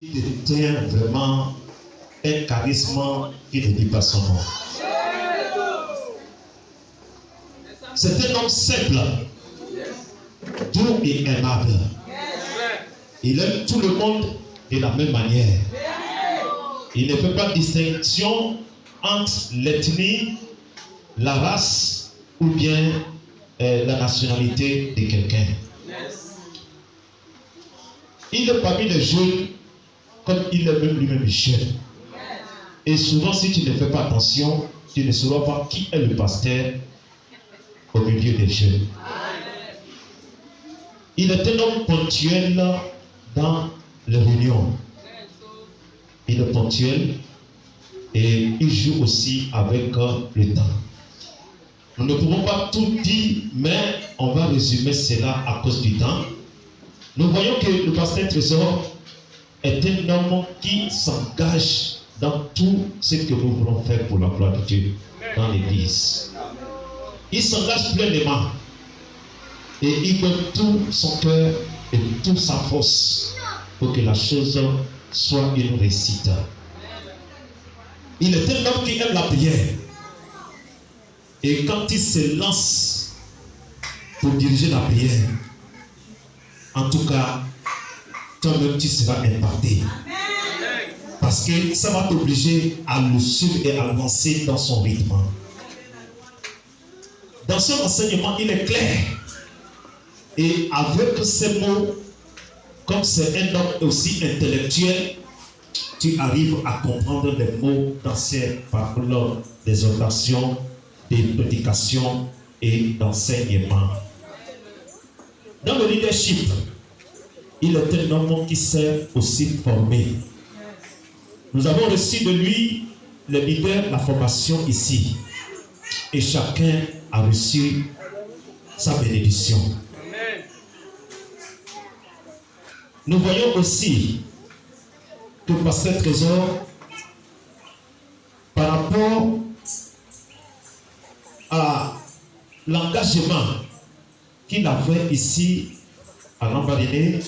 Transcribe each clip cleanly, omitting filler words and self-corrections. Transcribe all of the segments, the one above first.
Il était vraiment un charisme qui ne dit pas son nom. C'est un homme simple, doux et aimable. Il aime tout le monde de la même manière. Il ne fait pas de distinction entre l'ethnie, la race ou bien la nationalité de quelqu'un. Il est parmi les jeunes comme il est même lui-même jeune. Et souvent, si tu ne fais pas attention, tu ne sauras pas qui est le pasteur au milieu des jeunes. Il est un homme ponctuel dans les réunions. Il est ponctuel et il joue aussi avec le temps. Nous ne pouvons pas tout dire, mais on va résumer cela à cause du temps. Nous voyons que le pasteur Trésor est un homme qui s'engage dans tout ce que nous voulons faire pour la gloire de Dieu dans l'église. Il s'engage pleinement et il donne tout son cœur et toute sa force pour que la chose soit une réussite. Il est un homme qui aime la prière. Et quand il se lance pour diriger la prière, en tout cas, toi-même tu seras impacté. Parce que ça va t'obliger à le suivre et à avancer dans son rythme. Dans son enseignement, il est clair. Et avec ces mots, comme c'est un homme aussi intellectuel, tu arrives à comprendre les mots dans ses paroles, des orations, des prédications et d'enseignement. Dans le leadership, il est un homme qui s'est aussi formé. Nous avons reçu de lui, les leaders, la formation ici. Et chacun a reçu sa bénédiction. Nous voyons aussi que le pasteur Trésor, par rapport à l'engagement qu'il avait ici à Lambaréné,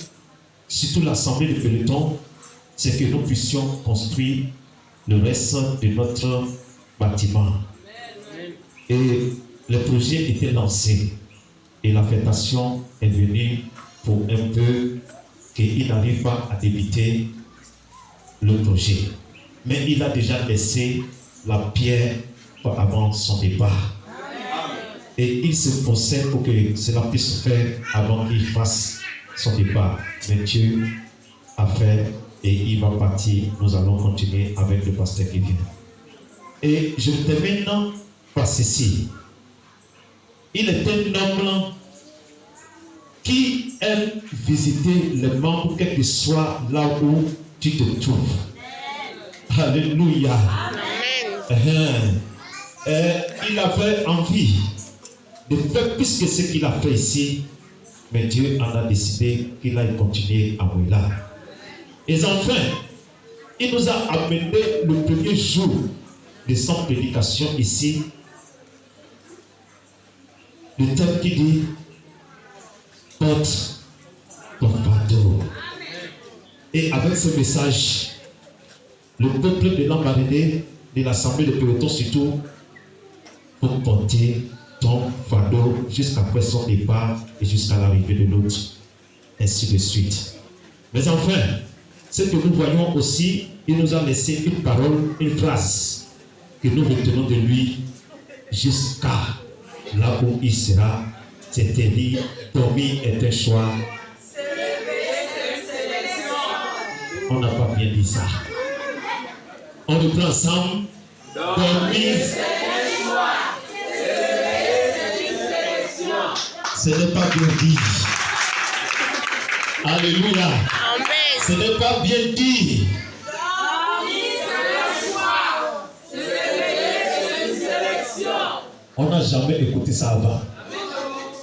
surtout l'assemblée de peloton, c'est que nous puissions construire le reste de notre bâtiment. Et le projet était lancé et l'affectation est venue pour un peu qu'il n'arrive pas à débuter le projet. Mais il a déjà laissé la pierre avant son départ. Et il se forçait pour que cela puisse se faire avant qu'il fasse son départ. Mais Dieu a fait et il va partir. Nous allons continuer avec le pasteur qui vient. Et je termine par ceci. Il est un homme qui aime visiter les membres, quel que soit là où tu te trouves. Alléluia. Amen. Il avait envie de faire plus que ce qu'il a fait ici, mais Dieu en a décidé qu'il aille continuer à Mouila. Et enfin, il nous a amené le premier jour de son prédication ici, le thème qui dit porte ton fardeau. Et avec ce message, le peuple de Lambaréné, de l'assemblée de peloton surtout, pour porter ton fardeau jusqu'après son départ et jusqu'à l'arrivée de l'autre, ainsi de suite. Mais enfin, ce que nous voyons aussi, il nous a laissé une parole, une phrase que nous retenons de lui jusqu'à là où il sera. C'était dit, dormir est un choix. Se réveiller, c'est une sélection. On n'a pas bien dit ça. On reprend ensemble. Dormir, c'est un choix. Se réveiller, c'est une sélection. Ce n'est pas bien dit. Alléluia. Amen. Ce n'est pas bien dit. Dormir, c'est un choix. Se réveiller, c'est une sélection. On n'a jamais écouté ça avant.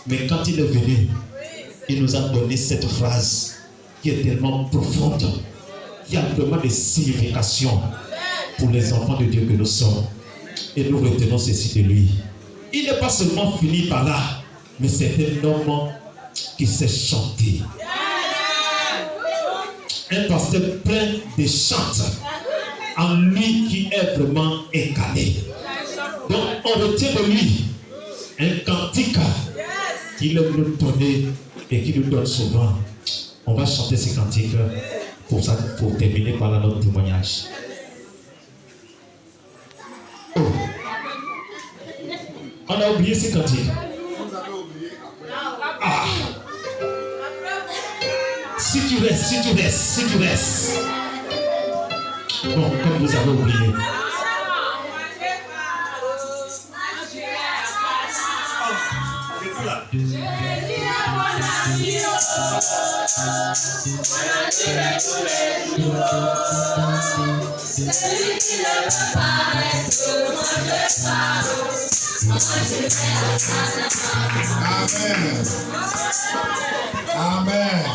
Mais quand il est venu, il nous a donné cette phrase qui est tellement profonde. Il y a vraiment des significations pour les enfants de Dieu que nous sommes. Et nous retenons ceci de lui. Il n'est pas seulement fini par là, mais c'est un homme qui sait chanter. Un pasteur plein de chante en lui qui est vraiment incarné. Donc on retient de lui un cantique qu'il aime nous donner et qu'il nous donne souvent. On va chanter ces cantiques pour terminer par là notre témoignage. Oh. On a oublié ces cantiques. Ah. Si tu restes. Bon, comme vous avez oublié. Amen. Amen.